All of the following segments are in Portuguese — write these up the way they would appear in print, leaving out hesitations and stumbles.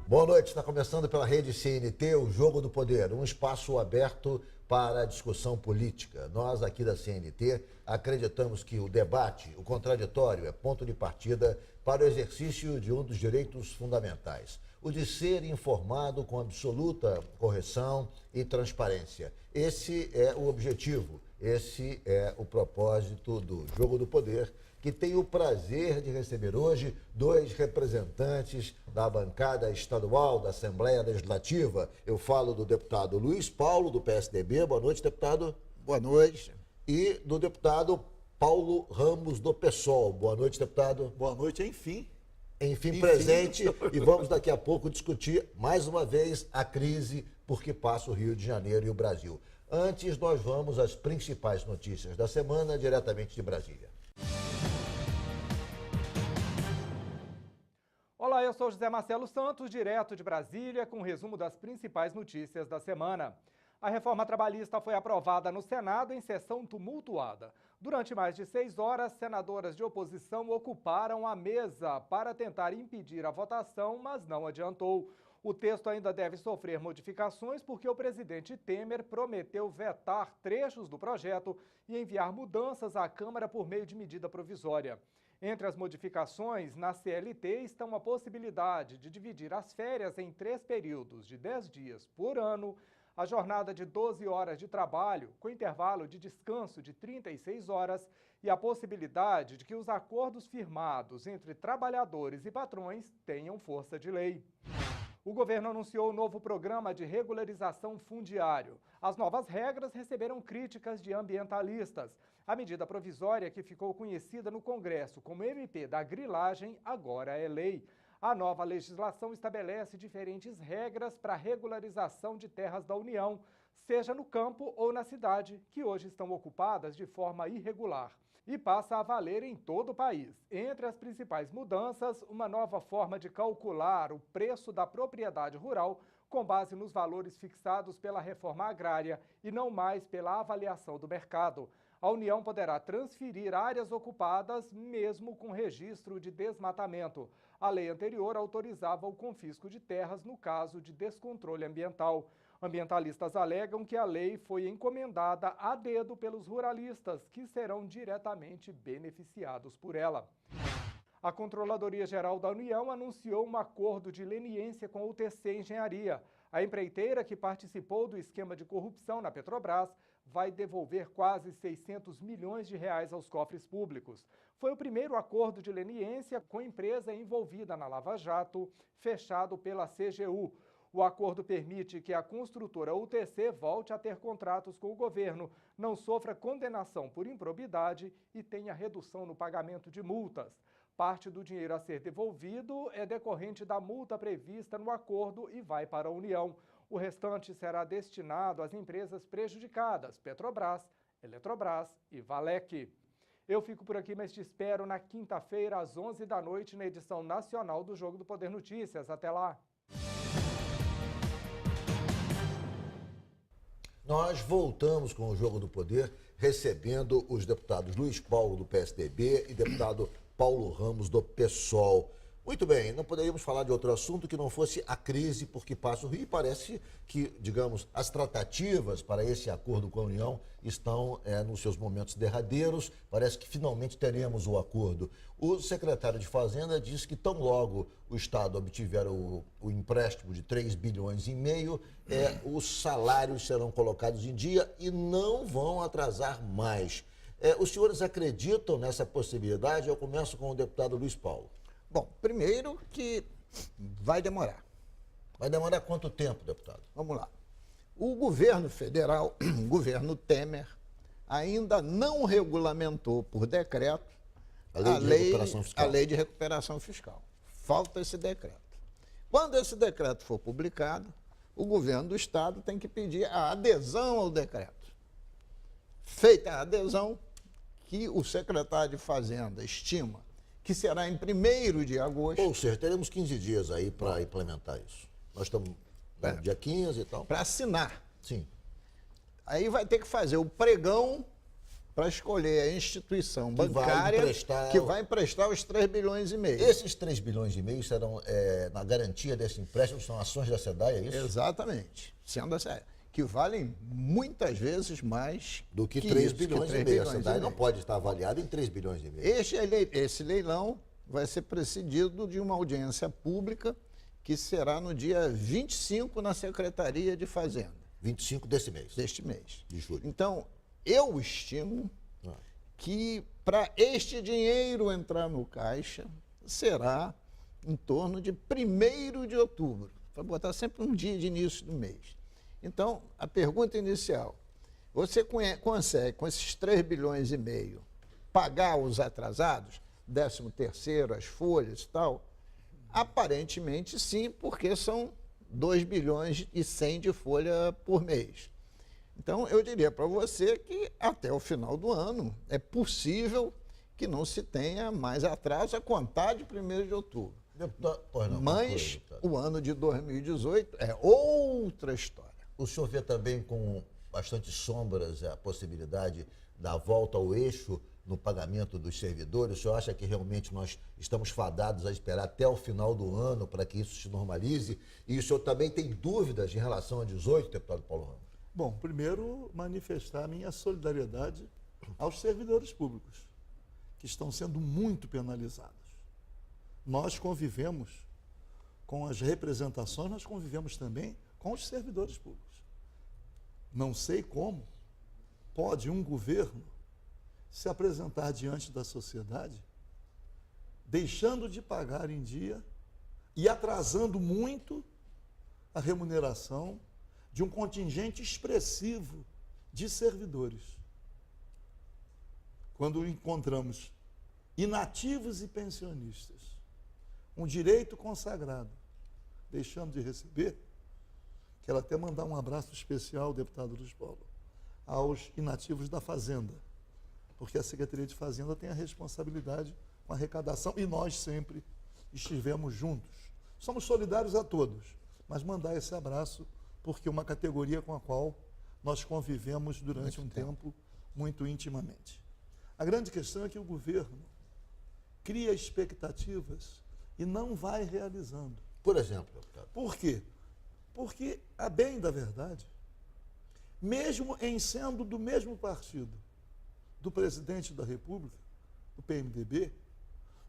Boa noite, está começando pela rede CNT, o Jogo do Poder, um espaço aberto para a discussão política. Nós aqui da CNT acreditamos que o debate, o contraditório, é ponto de partida para o exercício de um dos direitos fundamentais, o de ser informado com absoluta correção e transparência. Esse é o objetivo, esse é o propósito do Jogo do Poder, que tem o prazer de receber hoje dois representantes da bancada estadual da Assembleia Legislativa. Eu falo do deputado Luiz Paulo, do PSDB. Boa noite, deputado. Boa noite. E do deputado Paulo Ramos, do PSOL. Boa noite, deputado. Boa noite, enfim. Enfim, presente. E vamos daqui a pouco discutir mais uma vez a crise por que passa o Rio de Janeiro e o Brasil. Antes, nós vamos às principais notícias da semana, diretamente de Brasília. Olá, eu sou José Marcelo Santos, direto de Brasília, com um resumo das principais notícias da semana. A reforma trabalhista foi aprovada no Senado em sessão tumultuada. Durante mais de 6 horas, senadoras de oposição ocuparam a mesa para tentar impedir a votação, mas não adiantou. O texto ainda deve sofrer modificações porque o presidente Temer prometeu vetar trechos do projeto e enviar mudanças à Câmara por meio de medida provisória. Entre as modificações, na CLT estão a possibilidade de dividir as férias em 3 períodos de 10 dias por ano, a jornada de 12 horas de trabalho, com intervalo de descanso de 36 horas, e a possibilidade de que os acordos firmados entre trabalhadores e patrões tenham força de lei. O governo anunciou o novo programa de regularização fundiário. As novas regras receberam críticas de ambientalistas. A medida provisória, que ficou conhecida no Congresso como MP da grilagem, agora é lei. A nova legislação estabelece diferentes regras para a regularização de terras da União, seja no campo ou na cidade, que hoje estão ocupadas de forma irregular, e passa a valer em todo o país. Entre as principais mudanças, uma nova forma de calcular o preço da propriedade rural com base nos valores fixados pela reforma agrária e não mais pela avaliação do mercado. A União poderá transferir áreas ocupadas mesmo com registro de desmatamento. A lei anterior autorizava o confisco de terras no caso de descontrole ambiental. Ambientalistas alegam que a lei foi encomendada a dedo pelos ruralistas, que serão diretamente beneficiados por ela. A Controladoria Geral da União anunciou um acordo de leniência com a UTC Engenharia. A empreiteira, que participou do esquema de corrupção na Petrobras, vai devolver quase 600 milhões de reais aos cofres públicos. Foi o primeiro acordo de leniência com a empresa envolvida na Lava Jato, fechado pela CGU. O acordo permite que a construtora UTC volte a ter contratos com o governo, não sofra condenação por improbidade e tenha redução no pagamento de multas. Parte do dinheiro a ser devolvido é decorrente da multa prevista no acordo e vai para a União. O restante será destinado às empresas prejudicadas, Petrobras, Eletrobras e Valec. Eu fico por aqui, mas te espero na quinta-feira, às 11 da noite, na edição nacional do Jogo do Poder Notícias. Até lá! Nós voltamos com o Jogo do Poder, recebendo os deputados Luiz Paulo, do PSDB, e deputado Paulo Ramos, do PSOL. Muito bem, não poderíamos falar de outro assunto que não fosse a crise por que passa o Rio. E parece que, digamos, as tratativas para esse acordo com a União estão nos seus momentos derradeiros. Parece que finalmente teremos o acordo. O secretário de Fazenda disse que tão logo o Estado obtiver o empréstimo de 3,5 bilhões, os salários serão colocados em dia e não vão atrasar mais. Os senhores acreditam nessa possibilidade? Eu começo com o deputado Luiz Paulo. Bom, primeiro que vai demorar. Vai demorar quanto tempo, deputado? Vamos lá. O governo federal, o governo Temer, ainda não regulamentou por decreto a lei de recuperação fiscal. Falta esse decreto. Quando esse decreto for publicado, o governo do Estado tem que pedir a adesão ao decreto. Feita a adesão, que o secretário de Fazenda estima que será em 1º de agosto. Ou seja, teremos 15 dias aí para implementar isso. Nós estamos no dia 15 e tal. Para assinar. Sim. Aí vai ter que fazer o pregão para escolher a instituição bancária que vai emprestar os 3 bilhões e meio. Esses 3 bilhões e meio serão, na garantia desse empréstimo, são ações da SEDAI, é isso? Exatamente. Sendo a SEDAI, que valem muitas vezes mais do que 3 bilhões e meio. A SEDAI não meio. pode estar avaliada em 3 bilhões e meio. Esse leilão vai ser precedido de uma audiência pública que será no dia 25 na Secretaria de Fazenda. 25 desse mês. Deste mês. De julho. Então, eu estimo que para este dinheiro entrar no caixa será em torno de 1º de outubro. Para botar sempre um dia de início do mês. Então, a pergunta inicial, você consegue com esses 3 bilhões e meio pagar os atrasados, 13º, as folhas e tal? Aparentemente sim, porque são 2 bilhões e 100 de folha por mês. Então, eu diria para você que até o final do ano é possível que não se tenha mais atraso a contar de 1º de outubro. Mas o ano de 2018 é outra história. O senhor vê também com bastante sombras a possibilidade da volta ao eixo no pagamento dos servidores? O senhor acha que realmente nós estamos fadados a esperar até o final do ano para que isso se normalize? E o senhor também tem dúvidas em relação a 18, deputado Paulo Ramos? Bom, primeiro manifestar a minha solidariedade aos servidores públicos, que estão sendo muito penalizados. Nós convivemos com as representações, nós convivemos também com os servidores públicos. Não sei como pode um governo se apresentar diante da sociedade deixando de pagar em dia e atrasando muito a remuneração de um contingente expressivo de servidores. Quando encontramos inativos e pensionistas, um direito consagrado, deixando de receber, quero até mandar um abraço especial, deputado Luiz Paulo, aos inativos da Fazenda, porque a Secretaria de Fazenda tem a responsabilidade com a arrecadação e nós sempre estivemos juntos. Somos solidários a todos, mas mandar esse abraço porque é uma categoria com a qual nós convivemos durante um tempo muito intimamente. A grande questão é que o governo cria expectativas e não vai realizando. Por exemplo, deputado. Por quê? Porque, a bem da verdade, mesmo em sendo do mesmo partido do presidente da República, do PMDB,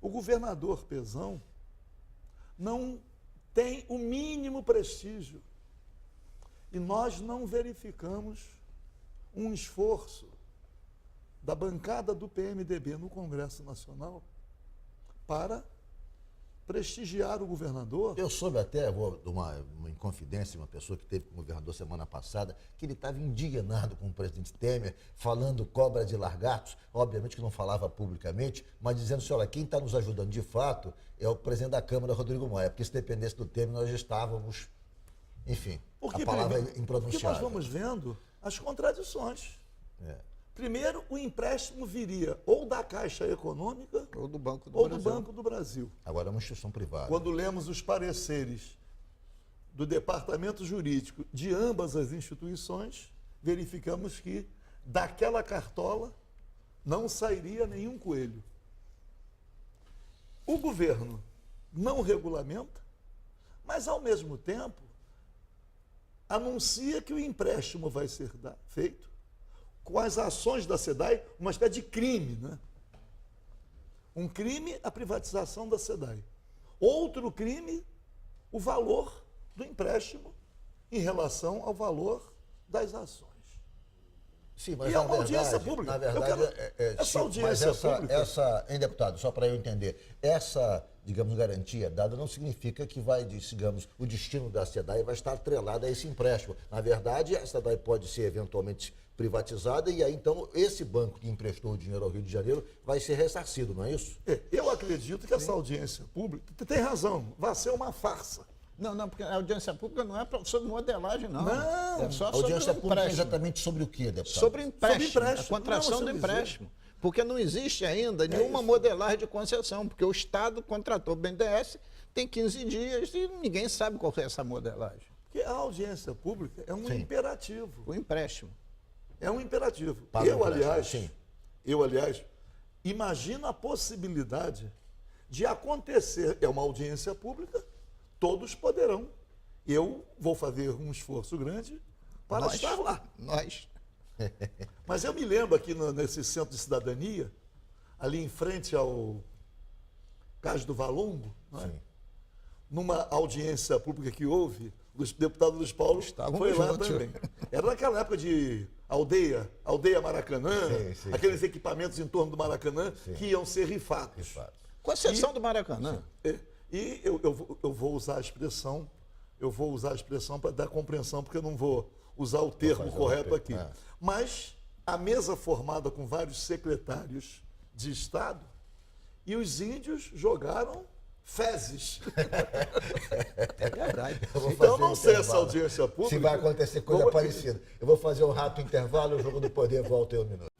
o governador Pezão não tem o mínimo prestígio. E nós não verificamos um esforço da bancada do PMDB no Congresso Nacional para prestigiar o governador. Eu soube até, vou dar uma inconfidência de uma pessoa que teve com o governador semana passada, que ele estava indignado com o presidente Temer, falando cobra de largatos, obviamente que não falava publicamente, mas dizendo assim, olha, quem está nos ajudando de fato é o presidente da Câmara, Rodrigo Maia, porque se dependesse do Temer nós já estávamos, enfim, a palavra é impronunciável. Porque nós vamos vendo as contradições. Primeiro, o empréstimo viria ou da Caixa Econômica ou do Banco do Brasil. Agora é uma instituição privada. Quando lemos os pareceres do Departamento Jurídico de ambas as instituições, verificamos que daquela cartola não sairia nenhum coelho. O governo não regulamenta, mas ao mesmo tempo anuncia que o empréstimo vai ser feito com as ações da SEDAI, uma espécie de crime, né? Um crime, a privatização da SEDAI. Outro crime, o valor do empréstimo em relação ao valor das ações. Sim, mas e é uma audiência pública. Na verdade, essa audiência pública... Hein, deputado, só para eu entender, essa, digamos, garantia dada não significa que vai, digamos, o destino da SEDAI vai estar atrelado a esse empréstimo. Na verdade, a SEDAI pode ser eventualmente privatizada e aí, então, esse banco que emprestou o dinheiro ao Rio de Janeiro vai ser ressarcido, não é isso? Eu acredito que essa audiência pública, tem razão, vai ser uma farsa. Não, porque a audiência pública não é sobre modelagem, não. Não, é só a audiência sobre pública é exatamente sobre o quê, deputado? Sobre empréstimo, sobre empréstimo. a contração do empréstimo. Porque não existe ainda nenhuma modelagem de concessão, porque o Estado contratou o BNDES, tem 15 dias e ninguém sabe qual é essa modelagem. Porque a audiência pública é um imperativo. O empréstimo. É um imperativo. Aliás, aliás, imagino a possibilidade de acontecer, é uma audiência pública, todos poderão. Eu vou fazer um esforço grande para estar lá. Nós. Mas eu me lembro aqui nesse centro de cidadania, ali em frente ao Cais do Valongo, não é? Numa audiência pública que houve, o deputado Luiz Paulo foi lá também. Era naquela época de aldeia Maracanã, aqueles equipamentos em torno do Maracanã que iam ser rifados. Com exceção do Maracanã. E eu vou usar a expressão, para dar compreensão, porque eu não vou usar o termo correto aqui. Mas a mesa formada com vários secretários de Estado e os índios jogaram fezes. É verdade. Então eu não sei essa audiência pública. Se vai acontecer coisa parecida. Eu vou fazer um rápido intervalo, o Jogo do Poder volta em um minuto.